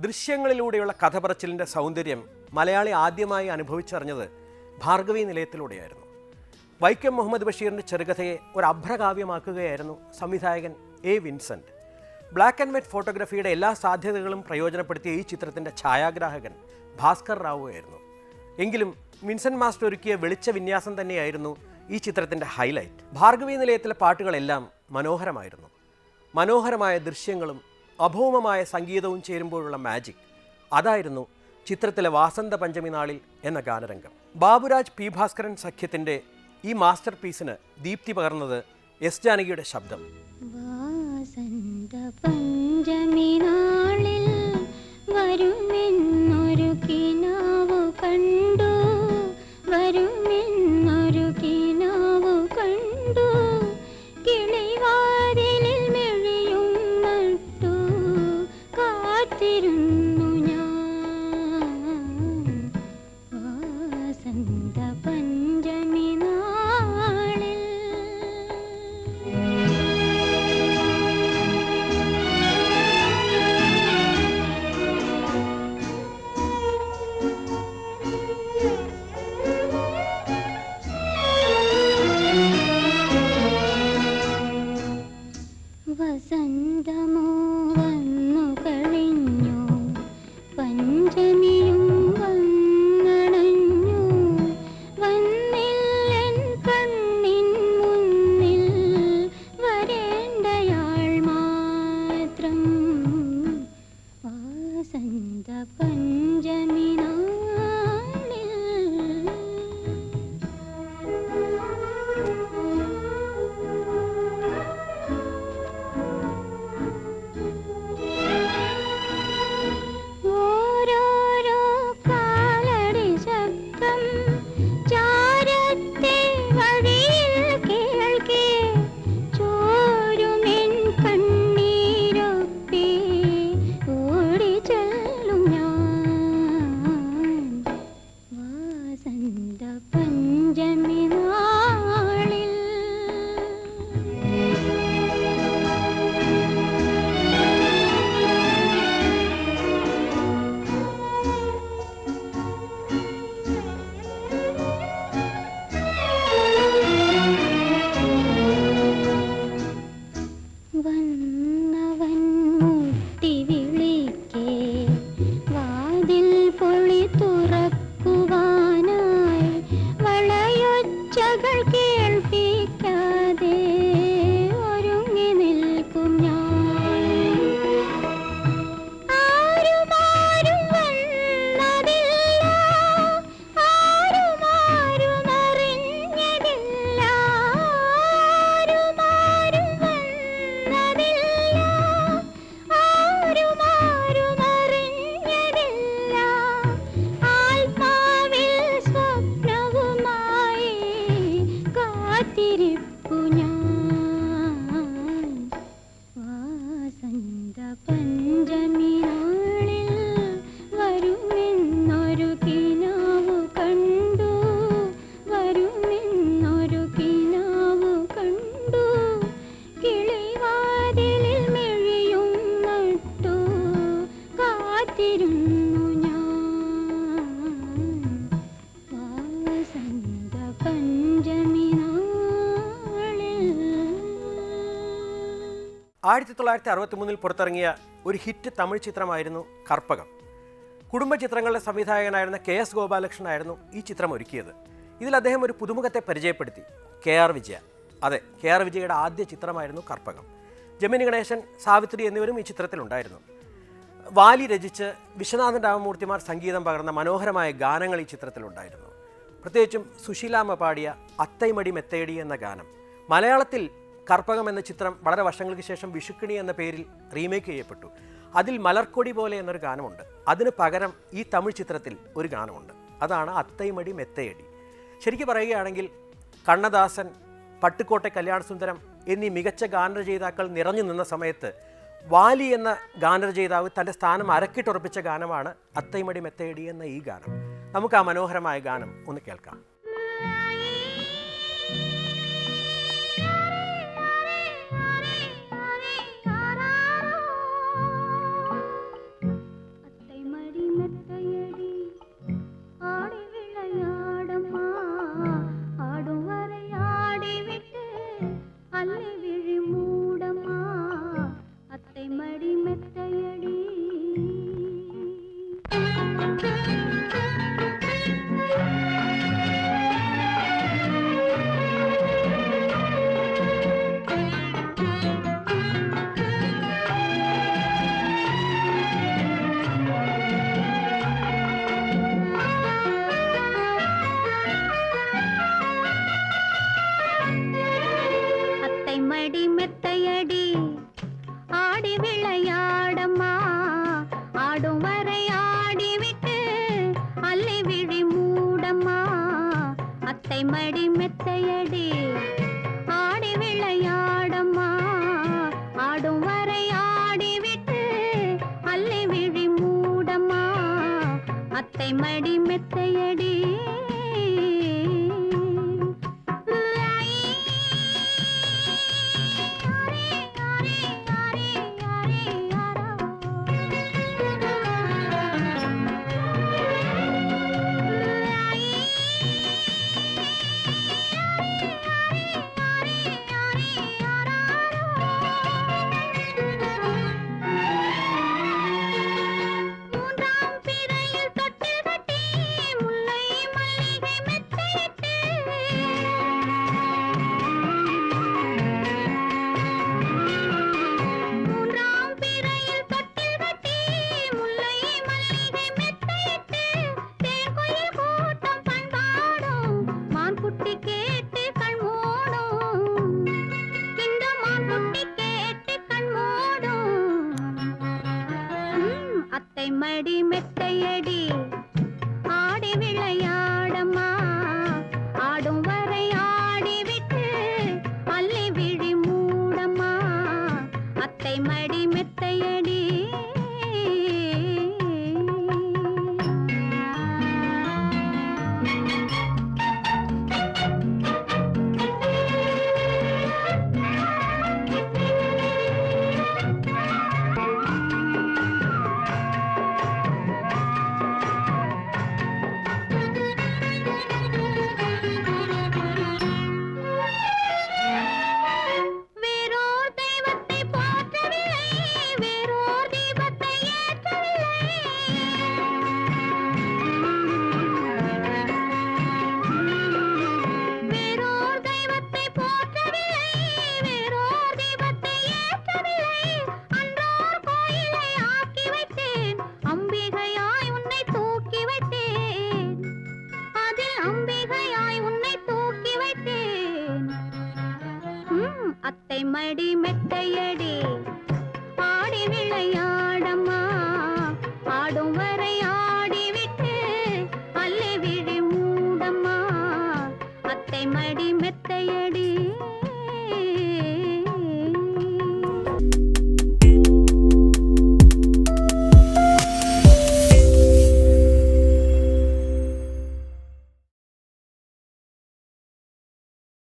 ദൃശ്യങ്ങളിലൂടെയുള്ള കഥ പറച്ചിലിൻ്റെ സൗന്ദര്യം മലയാളി ആദ്യമായി അനുഭവിച്ചറിഞ്ഞത് ഭാർഗവി നിലയത്തിലൂടെയായിരുന്നു. വൈക്കം മുഹമ്മദ് ബഷീറിൻ്റെ ചെറുകഥയെ ഒരു അഭ്രകാവ്യമാക്കുകയായിരുന്നു സംവിധായകൻ A Vincent. Black and white ഫോട്ടോഗ്രാഫിയുടെ എല്ലാ സാധ്യതകളും പ്രയോജനപ്പെടുത്തിയ ഈ ചിത്രത്തിൻ്റെ ഛായാഗ്രാഹകൻ ഭാസ്കർ റാവു ആയിരുന്നു. എങ്കിലും വിൻസെൻ്റ് മാസ്റ്റർ ഒരുക്കിയ വെളിച്ച വിന്യാസം തന്നെയായിരുന്നു ഈ ചിത്രത്തിൻ്റെ ഹൈലൈറ്റ്. ഭാർഗവി നിലയത്തിലെ പാട്ടുകളെല്ലാം മനോഹരമായിരുന്നു. മനോഹരമായ ദൃശ്യങ്ങളും അഭൗമമായ സംഗീതവും ചേരുമ്പോഴുള്ള മാജിക്, അതായിരുന്നു ചിത്രത്തിലെ വാസന്ത പഞ്ചമി നാളിൽ എന്ന ഗാനരംഗം. ബാബുരാജ് പി ഭാസ്കരൻ സഖ്യത്തിൻ്റെ ഈ മാസ്റ്റർ പീസിന് ദീപ്തി പകർന്നത് എസ് ജാനകിയുടെ ശബ്ദം. വാസന്ത പഞ്ചമി നാളിൽ വരുമെന്നൊരു കിനാവു കണ്ടു, വരുമെന്നൊരു കിനാവു കണ്ടു, കിളിവാതിലിൽ മെഴിയും നട്ടു കാത്തിരുന്നു ഞാൻ. വാസന്ത പഞ്ചമി നാളിൽ വസന്തമോ വന്നു കഴിഞ്ഞു, പഞ്ചമിയും വന്നണഞ്ഞു, വന്നില്ലൻ കണ്ണിൻ മുന്നിൽ വരേണ്ടയാൾ മാത്രം. വാസന്ത പഞ്ചമി നാളിൽ ഓരോരോ കാലടി ശബ്ദം ചാരത്തെ വഴിയിൽ കേൾക്കെ, ചോരുമെൻ കണ്ണീരൊപ്പി ഓടിച്ചെല്ലും ഞാൻ. വാസന്ത പഞ്ചമി നാളിൽ വന്നവൻ മുട്ടി വിളിക്കേ, വാതിൽ പൊളി തുറക്കുവാനായി വളയൊച്ചകൾ കേൾപ്പിക്കാതെ ഒരുങ്ങി നിൽക്കും ഞാൻ. ആരുമാരും വന്നതില്ല, ആരുമാരും അറിഞ്ഞതില്ല, ആരുമാരും വന്നതില്ല, ആരുമാരും അറിഞ്ഞതില്ല. ആത്മാവിൽ സ്വപ്നവുമായി കാത്തിരിപ്പു ഞാൻ. വാസന്ത പഞ്ചമി നാളിൽ വരുമെന്നൊരു കിനാവു കണ്ടു, വരുമെന്നൊരു കിനാവു കണ്ടു, കിളിവാതിലിൽ മെഴിയും നട്ടു കാത്തിരുന്നു ഞാൻ. വാസന്ത പഞ്ചമി നാളിൽ 1963 പുറത്തിറങ്ങിയ ഒരു ഹിറ്റ് തമിഴ് ചിത്രമായിരുന്നു കർപ്പകം. കുടുംബ ചിത്രങ്ങളുടെ സംവിധായകനായിരുന്ന KS ഗോപാലകൃഷ്ണനായിരുന്നു ഈ ചിത്രം ഒരുക്കിയത്. ഇതിൽ അദ്ദേഹം ഒരു പുതുമുഖത്തെ പരിചയപ്പെടുത്തി, KR വിജയ. അതെ, KR വിജയയുടെ ആദ്യ ചിത്രമായിരുന്നു കർപ്പകം. ജമിനി ഗണേശൻ, സാവിത്രി എന്നിവരും ഈ ചിത്രത്തിലുണ്ടായിരുന്നു. വാലി രചിച്ച് വിശ്വനാഥൻ രാമമൂർത്തിമാർ സംഗീതം പകർന്ന മനോഹരമായ ഗാനങ്ങൾ ഈ ചിത്രത്തിലുണ്ടായിരുന്നു. പ്രത്യേകിച്ചും സുശീലാമ്മ പാടിയ അത്തൈമടി മെത്തേടി എന്ന ഗാനം. മലയാളത്തിൽ കർപ്പകം എന്ന ചിത്രം വളരെ വർഷങ്ങൾക്ക് ശേഷം വിഷുക്കിണി എന്ന പേരിൽ റീമേക്ക് ചെയ്യപ്പെട്ടു. അതിൽ മലർക്കൊടി പോലെ എന്നൊരു ഗാനമുണ്ട്. അതിന് പകരം ഈ തമിഴ് ചിത്രത്തിൽ ഒരു ഗാനമുണ്ട്. അതാണ് അത്തൈമടി മെത്തയടി. ശരിക്കും പറയുകയാണെങ്കിൽ കണ്ണദാസൻ, പട്ടുക്കോട്ടെ കല്യാണസുന്ദരം എന്നീ മികച്ച ഗാനരചയിതാക്കൾ നിറഞ്ഞു നിന്ന സമയത്ത് വാലി എന്ന ഗാനരചയിതാവ് തൻ്റെ സ്ഥാനം അരക്കിട്ടുറപ്പിച്ച ഗാനമാണ് അത്തൈമടി മെത്തയടി എന്ന ഈ ഗാനം. നമുക്ക് ആ മനോഹരമായ ഗാനം ഒന്ന് കേൾക്കാം. ஆடும் வரை ஆடிவிட்டு அல்லை விழி மூடம்மா அத்தை மடி மெத்தையடி ஆடி விளையாடம்மா ஆடும் வரை ஆடிவிட்டு அல்லை விழி மூடம்மா அத்தை மடி மெத்தையடி மடி மெத்தையடி ஆடி விளையாடம்மா ஆடும் வரை ஆடிவிட்டு அல்லை விழி மூடம்மா அத்தை மடி மெத்தையடி அத்தை மடி மெத்தையடி ஆடி விளையாடம்மா ஆடும் வரை ஆடிவிட்டு அல்லை விழி மூடம்மா அத்தை மடி மெத்தையடி